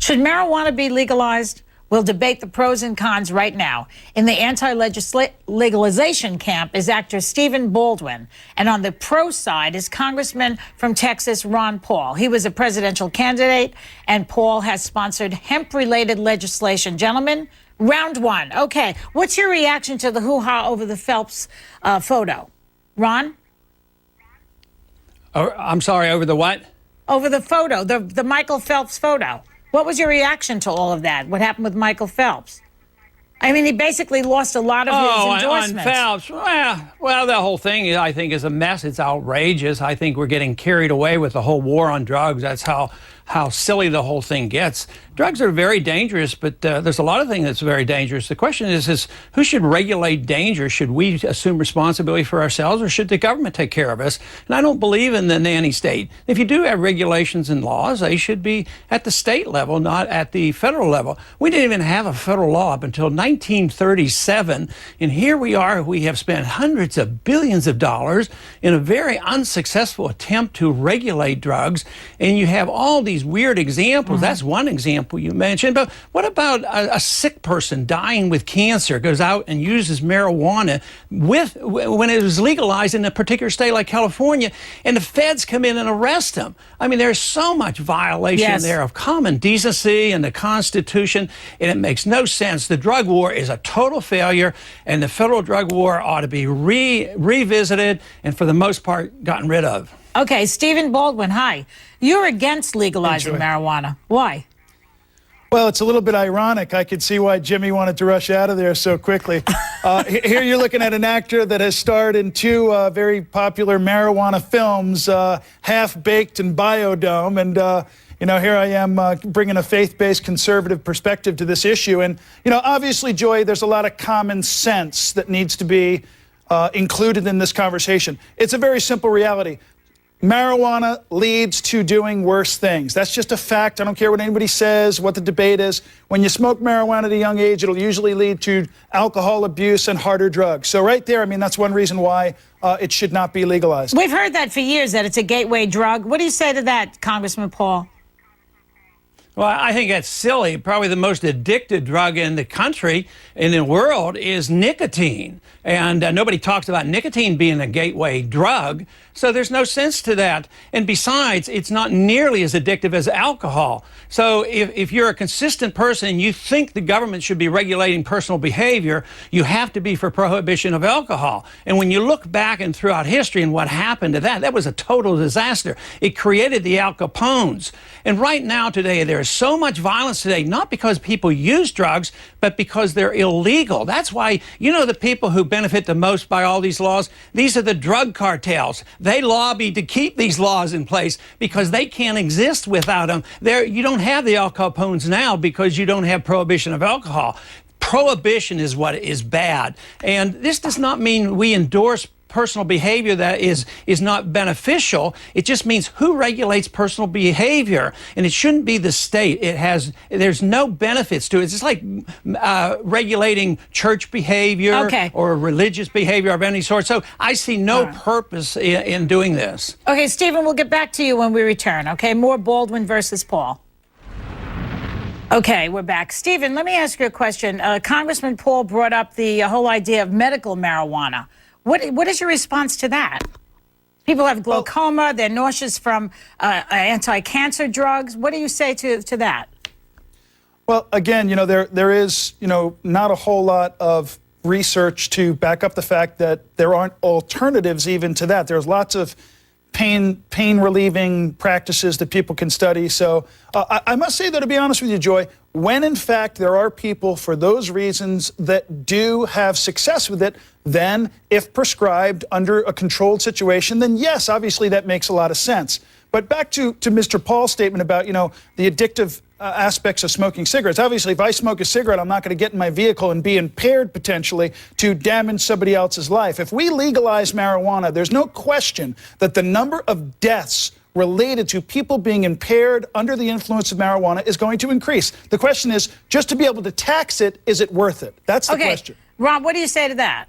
Should marijuana be legalized? We'll debate the pros and cons right now. In the anti-legalization camp is actor Stephen Baldwin. And on the pro side is Congressman from Texas, Ron Paul. He was a presidential candidate, and Paul has sponsored hemp-related legislation. Gentlemen, round one. Okay, what's your reaction to the hoo-ha over the Phelps photo? Ron? Oh, I'm sorry, over the what? Over the photo, the Michael Phelps photo. What was your reaction to all of that? What happened with Michael Phelps? I mean, he basically lost a lot of his endorsements. On Phelps, well, the whole thing, I think, is a mess. It's outrageous. I think we're getting carried away with the whole war on drugs. That's how silly the whole thing gets. Drugs are very dangerous, but there's a lot of things that's very dangerous. The question is who should regulate danger? Should we assume responsibility for ourselves, or should the government take care of us? And I don't believe in the nanny state. If you do have regulations and laws, they should be at the state level, not at the federal level. We didn't even have a federal law up until 1937, and here we are. We have spent hundreds of billions of dollars in a very unsuccessful attempt to regulate drugs, and you have all these weird examples. That's one example you mentioned, but what about a sick person dying with cancer, goes out and uses marijuana when it was legalized in a particular state like California, and the feds come in and arrest them? I mean, there's so much violation there of common decency and the Constitution, and it makes no sense. The drug war is a total failure, and the federal drug war ought to be revisited and, for the most part, gotten rid of. Okay, Stephen Baldwin, hi. You're against legalizing marijuana. Why? Well, it's a little bit ironic. I could see why Jimmy wanted to rush out of there so quickly. Here you're looking at an actor that has starred in two very popular marijuana films, Half-Baked and Biodome. And, you know, here I am bringing a faith-based conservative perspective to this issue. And, you know, obviously, Joy, there's a lot of common sense that needs to be included in this conversation. It's a very simple reality. Marijuana leads to doing worse things. That's just a fact. I don't care what anybody says, what the debate is. When you smoke marijuana at a young age, it'll usually lead to alcohol abuse and harder drugs. So right there, I mean, that's one reason why it should not be legalized. We've heard that for years, that it's a gateway drug. What do you say to that, Congressman Paul? Well, I think that's silly. Probably the most addicted drug in the country, in the world, is nicotine. And nobody talks about nicotine being a gateway drug, so there's no sense to that. And besides, it's not nearly as addictive as alcohol. So if you're a consistent person and you think the government should be regulating personal behavior, you have to be for prohibition of alcohol. And when you look back and throughout history and what happened to that was a total disaster. It created the Al Capones. And right now today, there is so much violence today, not because people use drugs, but because they're illegal. That's why, you know, the people who benefit the most by all these laws, these are the drug cartels. They lobby to keep these laws in place because they can't exist without them. You don't have the Al Capones now because you don't have prohibition of alcohol. Prohibition is what is bad. And this does not mean we endorse personal behavior that is not beneficial. It just means who regulates personal behavior, and it shouldn't be the state. There's no benefits to it. It's just like regulating church behavior or religious behavior of any sort. So I see no purpose in doing this. Okay, Stephen, we'll get back to you when we return. Okay, more Baldwin versus Paul. Okay, we're back. Stephen, let me ask you a question. Congressman Paul brought up the whole idea of medical marijuana. What is your response to that? People have glaucoma, they're nauseous from anti-cancer drugs. What do you say to that? Well, again, you know, there is, you know, not a whole lot of research to back up the fact that there aren't alternatives even to that. There's lots of pain relieving practices that people can study. So I must say, though, to be honest with you, Joy, when in fact there are people for those reasons that do have success with it, then if prescribed under a controlled situation, then yes, obviously that makes a lot of sense. But back to Mr. Paul's statement about, you know, the addictive aspects of smoking cigarettes. Obviously, if I smoke a cigarette, I'm not going to get in my vehicle and be impaired potentially to damage somebody else's life. If we legalize marijuana, there's no question that the number of deaths related to people being impaired under the influence of marijuana is going to increase. The question is, just to be able to tax it, is it worth it? That's the question. Rob, what do you say to that?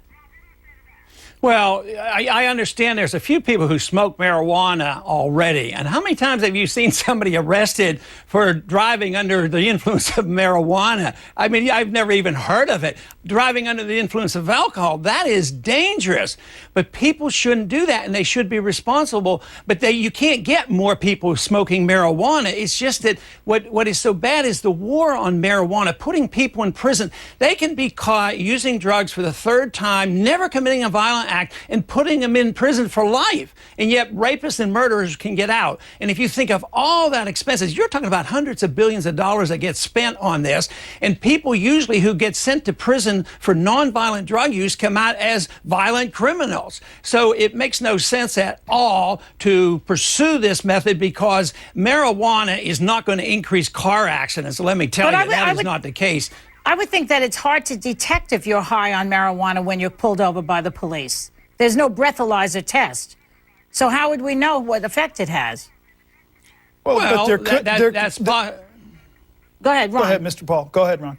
Well, I understand there's a few people who smoke marijuana already. And how many times have you seen somebody arrested for driving under the influence of marijuana? I mean, I've never even heard of it. Driving under the influence of alcohol, that is dangerous. But people shouldn't do that, and they should be responsible. But you can't get more people smoking marijuana. It's just that what is so bad is the war on marijuana, putting people in prison. They can be caught using drugs for the third time, never committing a violent act, and putting them in prison for life. And yet rapists and murderers can get out. And if you think of all that expenses, you're talking about hundreds of billions of dollars that get spent on this. And people usually who get sent to prison for nonviolent drug use come out as violent criminals. So it makes no sense at all to pursue this method, because marijuana is not going to increase car accidents. Let me tell you, that is not the case. I would think that it's hard to detect if you're high on marijuana when you're pulled over by the police. There's no breathalyzer test. So how would we know what effect it has? Well, but Go ahead, Ron. Go ahead, Mr. Paul. Go ahead, Ron.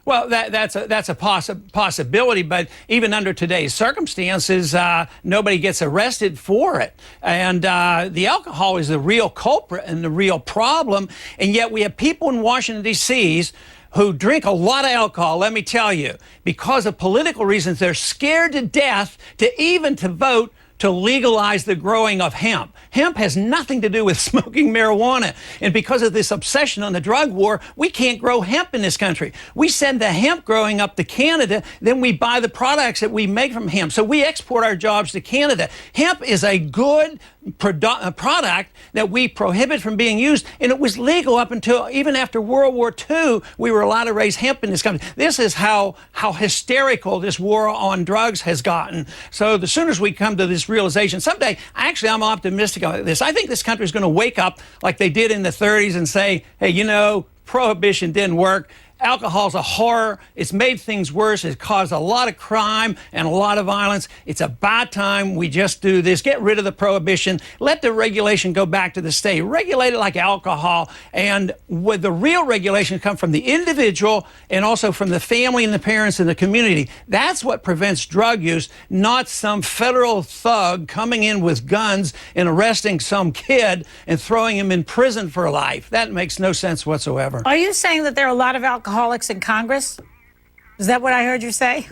Well, that's a possibility, but even under today's circumstances, nobody gets arrested for it. And the alcohol is the real culprit and the real problem. And yet we have people in Washington, D.C. who drink a lot of alcohol, let me tell you, because of political reasons. They're scared to death to vote to legalize the growing of hemp. Hemp has nothing to do with smoking marijuana. And because of this obsession on the drug war, we can't grow hemp in this country. We send the hemp growing up to Canada, then we buy the products that we make from hemp. So we export our jobs to Canada. Hemp is a good product that we prohibit from being used, and it was legal up until even after World War II. We were allowed to raise hemp in this country. This is how hysterical this war on drugs has gotten. So the sooner we come to this realization, someday, actually, I'm optimistic about this. I think this country is going to wake up like they did in the 30s and say, hey, you know, prohibition didn't work. Alcohol's a horror. It's made things worse. It's caused a lot of crime and a lot of violence. It's about time we just do this. Get rid of the prohibition. Let the regulation go back to the state. Regulate it like alcohol. And with the real regulation come from the individual and also from the family and the parents and the community. That's what prevents drug use, not some federal thug coming in with guns and arresting some kid and throwing him in prison for life. That makes no sense whatsoever. Are you saying that there are a lot of alcoholics in Congress? Is that what I heard you say?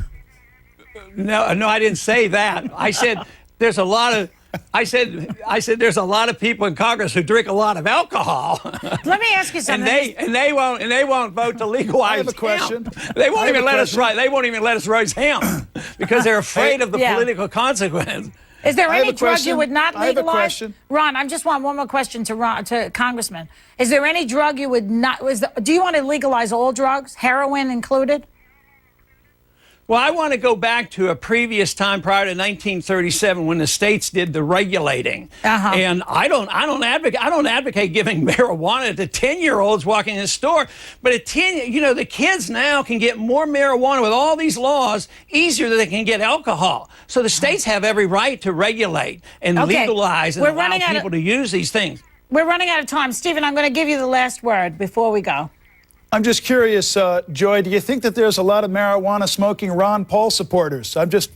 No, I didn't say that. I said there's a lot of. I said there's a lot of people in Congress who drink a lot of alcohol. Let me ask you something. and they won't vote to legalize I have a question. Hemp. They won't even let us write. They won't even let us raise hemp because they're afraid of the political consequence. Is there any drug you would not legalize? I have a question. Ron, I just want one more question to Congressman. Is there any drug you would not? Do you want to legalize all drugs, heroin included? Well, I want to go back to a previous time prior to 1937 when the states did the regulating. And I don't advocate giving marijuana to 10-year-olds walking in the store, but the kids now can get more marijuana with all these laws easier than they can get alcohol. So the states have every right to regulate and legalize and allow people to use these things. We're running out of time. Stephen, I'm going to give you the last word before we go. I'm just curious, Joy, do you think that there's a lot of marijuana smoking Ron Paul supporters? I'm just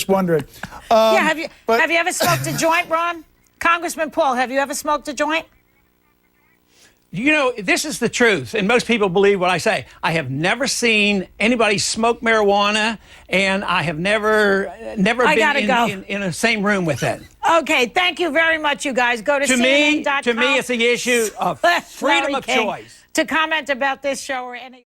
wondering. Have you ever smoked a joint, Ron? Congressman Paul, have you ever smoked a joint? You know, this is the truth, and most people believe what I say. I have never seen anybody smoke marijuana, and I have never been in the same room with it. Okay, thank you very much, you guys. Go to CNN.com. To me, it's the issue of freedom of choice. To comment about this show or any